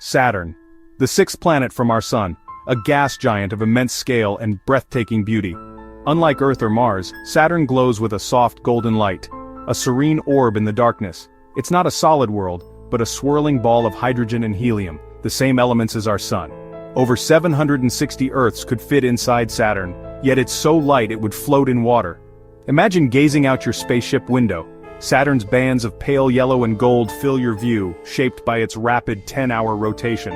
Saturn, the sixth planet from our Sun, a gas giant of immense scale and breathtaking beauty. Unlike Earth or Mars, Saturn glows with a soft golden light, a serene orb in the darkness. It's not a solid world, but a swirling ball of hydrogen and helium, the same elements as our Sun. Over 760 Earths could fit inside Saturn, yet it's so light it would float in water. Imagine gazing out your spaceship window. Saturn's bands of pale yellow and gold fill your view, shaped by its rapid 10-hour rotation.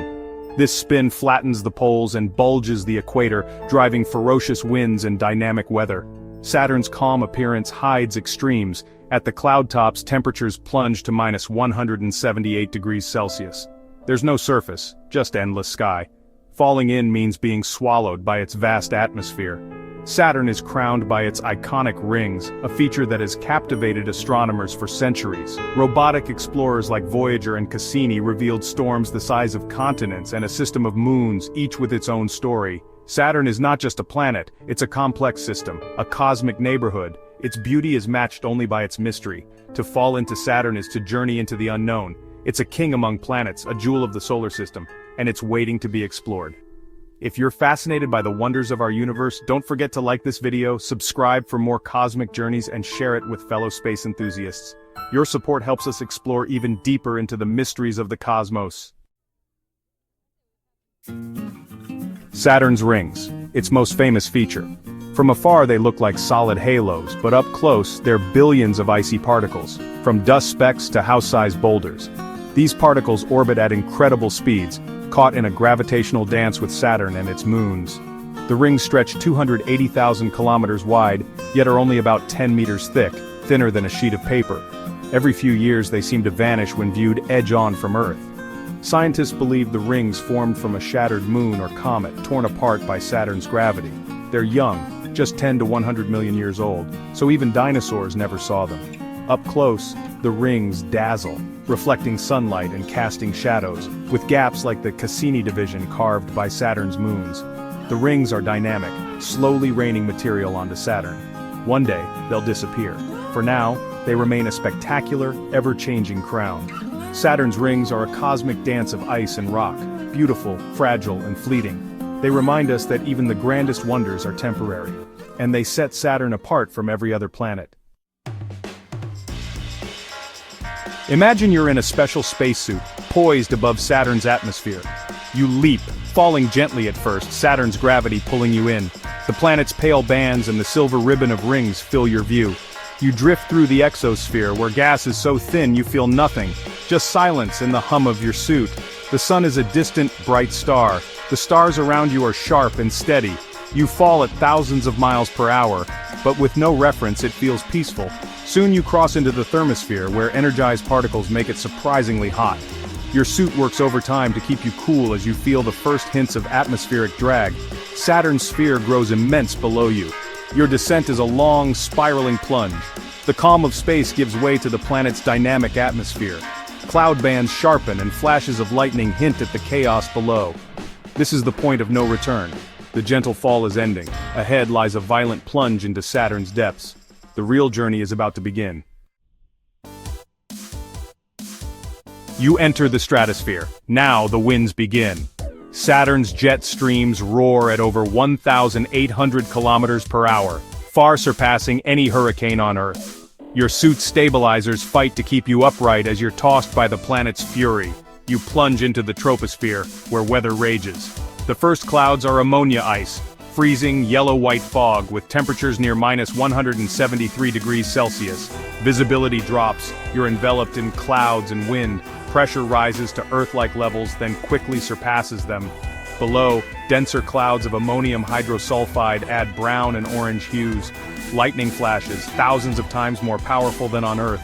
This spin flattens the poles and bulges the equator, driving ferocious winds and dynamic weather. Saturn's calm appearance hides extremes. At the cloud tops, temperatures plunge to minus 178 degrees Celsius. There's no surface, just endless sky. Falling in means being swallowed by its vast atmosphere. Saturn is crowned by its iconic rings, a feature that has captivated astronomers for centuries. Robotic explorers like Voyager and Cassini revealed storms the size of continents and a system of moons, each with its own story. Saturn is not just a planet, it's a complex system, a cosmic neighborhood. Its beauty is matched only by its mystery. To fall into Saturn is to journey into the unknown. It's a king among planets, a jewel of the solar system, and it's waiting to be explored. If you're fascinated by the wonders of our universe, don't forget to like this video, subscribe for more cosmic journeys, and share it with fellow space enthusiasts. Your support helps us explore even deeper into the mysteries of the cosmos. Saturn's rings, its most famous feature. From afar they look like solid halos, but up close, they're billions of icy particles, from dust specks to house-sized boulders. These particles orbit at incredible speeds, caught in a gravitational dance with Saturn and its moons. The rings stretch 280,000 kilometers wide, yet are only about 10 meters thick, thinner than a sheet of paper. Every few years they seem to vanish when viewed edge-on from Earth. Scientists believe the rings formed from a shattered moon or comet torn apart by Saturn's gravity. They're young, just 10 to 100 million years old, so even dinosaurs never saw them. Up close, the rings dazzle, reflecting sunlight and casting shadows, with gaps like the Cassini division carved by Saturn's moons. The rings are dynamic, slowly raining material onto Saturn. One day, they'll disappear. For now, they remain a spectacular, ever-changing crown. Saturn's rings are a cosmic dance of ice and rock, beautiful, fragile, and fleeting. They remind us that even the grandest wonders are temporary, and they set Saturn apart from every other planet. Imagine you're in a special spacesuit, poised above Saturn's atmosphere. You leap, falling gently at first, Saturn's gravity pulling you in. The planet's pale bands and the silver ribbon of rings fill your view. You drift through the exosphere, where gas is so thin you feel nothing, just silence in the hum of your suit. The sun is a distant, bright star. The stars around you are sharp and steady. You fall at thousands of miles per hour, but with no reference it feels peaceful. Soon you cross into the thermosphere, where energized particles make it surprisingly hot. Your suit works overtime to keep you cool as you feel the first hints of atmospheric drag. Saturn's sphere grows immense below you. Your descent is a long, spiraling plunge. The calm of space gives way to the planet's dynamic atmosphere. Cloud bands sharpen and flashes of lightning hint at the chaos below. This is the point of no return. The gentle fall is ending. Ahead lies a violent plunge into Saturn's depths. The real journey is about to begin. You enter the stratosphere. Now the winds begin. Saturn's jet streams roar at over 1,800 kilometers per hour, far surpassing any hurricane on Earth. Your suit's stabilizers fight to keep you upright as you're tossed by the planet's fury. You plunge into the troposphere, where weather rages. The first clouds are ammonia ice, freezing yellow-white fog with temperatures near minus 173 degrees Celsius. Visibility drops, you're enveloped in clouds and wind. Pressure rises to Earth-like levels, then quickly surpasses them. Below, denser clouds of ammonium hydrosulfide add brown and orange hues. Lightning flashes, thousands of times more powerful than on Earth,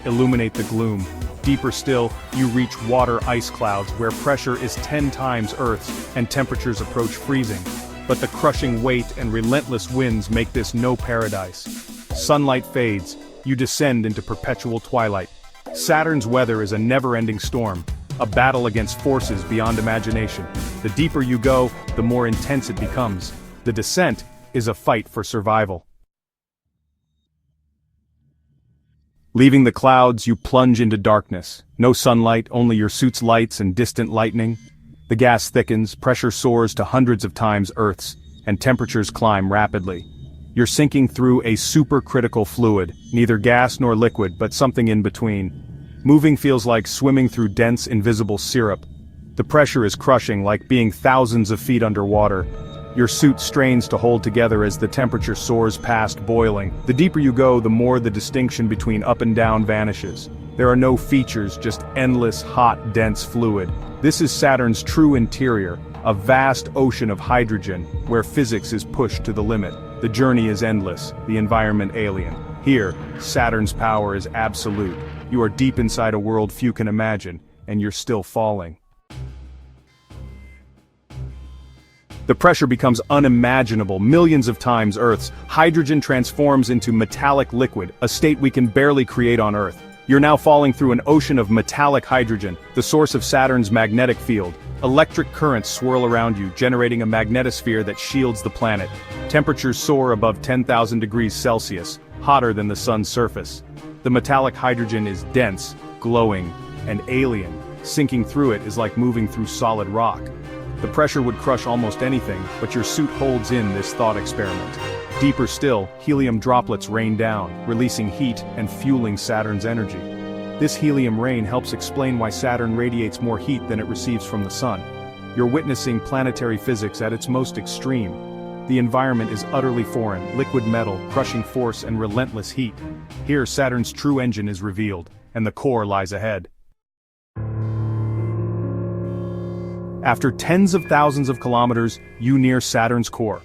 illuminate the gloom. Deeper still, you reach water ice clouds, where pressure is 10 times Earth's, and temperatures approach freezing. But the crushing weight and relentless winds make this no paradise. Sunlight fades, you descend into perpetual twilight. Saturn's weather is a never-ending storm, a battle against forces beyond imagination. The deeper you go, the more intense it becomes. The descent is a fight for survival. Leaving the clouds, you plunge into darkness. No sunlight, only your suit's lights and distant lightning. The gas thickens, pressure soars to hundreds of times Earth's, and temperatures climb rapidly. You're sinking through a supercritical fluid, neither gas nor liquid but something in between. Moving feels like swimming through dense, invisible syrup. The pressure is crushing, like being thousands of feet underwater. Your suit strains to hold together as the temperature soars past boiling. The deeper you go, the more the distinction between up and down vanishes. There are no features, just endless, hot, dense fluid. This is Saturn's true interior, a vast ocean of hydrogen, where physics is pushed to the limit. The journey is endless, the environment alien. Here, Saturn's power is absolute. You are deep inside a world few can imagine, and you're still falling. The pressure becomes unimaginable, millions of times Earth's. Hydrogen transforms into metallic liquid, a state we can barely create on Earth. You're now falling through an ocean of metallic hydrogen, the source of Saturn's magnetic field. Electric currents swirl around you, generating a magnetosphere that shields the planet. Temperatures soar above 10,000 degrees Celsius, hotter than the sun's surface. The metallic hydrogen is dense, glowing, and alien. Sinking through it is like moving through solid rock. The pressure would crush almost anything, but your suit holds in this thought experiment. Deeper still, helium droplets rain down, releasing heat and fueling Saturn's energy. This helium rain helps explain why Saturn radiates more heat than it receives from the sun. You're witnessing planetary physics at its most extreme. The environment is utterly foreign, liquid metal, crushing force and relentless heat. Here Saturn's true engine is revealed, and the core lies ahead. After tens of thousands of kilometers, you near Saturn's core.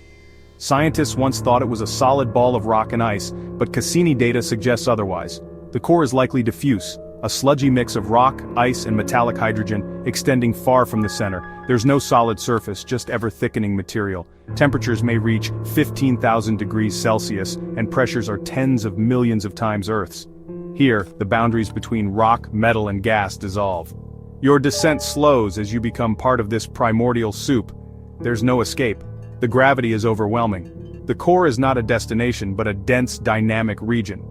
Scientists once thought it was a solid ball of rock and ice, but Cassini data suggests otherwise. The core is likely diffuse, a sludgy mix of rock, ice, and metallic hydrogen, extending far from the center. There's no solid surface, just ever-thickening material. Temperatures may reach 15,000 degrees Celsius, and pressures are tens of millions of times Earth's. Here, the boundaries between rock, metal, and gas dissolve. Your descent slows as you become part of this primordial soup. There's no escape. The gravity is overwhelming. The core is not a destination but a dense, dynamic region.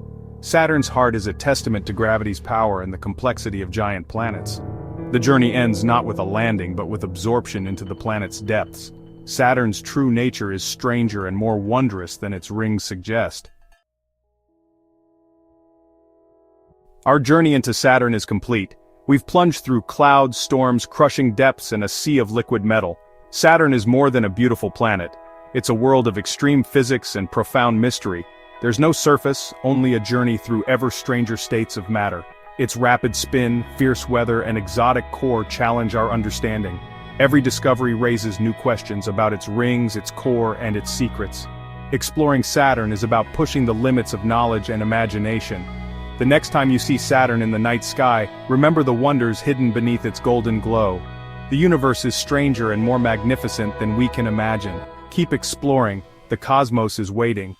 Saturn's heart is a testament to gravity's power and the complexity of giant planets. The journey ends not with a landing but with absorption into the planet's depths. Saturn's true nature is stranger and more wondrous than its rings suggest. Our journey into Saturn is complete. We've plunged through clouds, storms, crushing depths, and a sea of liquid metal. Saturn is more than a beautiful planet. It's a world of extreme physics and profound mystery. There's no surface, only a journey through ever-stranger states of matter. Its rapid spin, fierce weather, and exotic core challenge our understanding. Every discovery raises new questions about its rings, its core, and its secrets. Exploring Saturn is about pushing the limits of knowledge and imagination. The next time you see Saturn in the night sky, remember the wonders hidden beneath its golden glow. The universe is stranger and more magnificent than we can imagine. Keep exploring, the cosmos is waiting.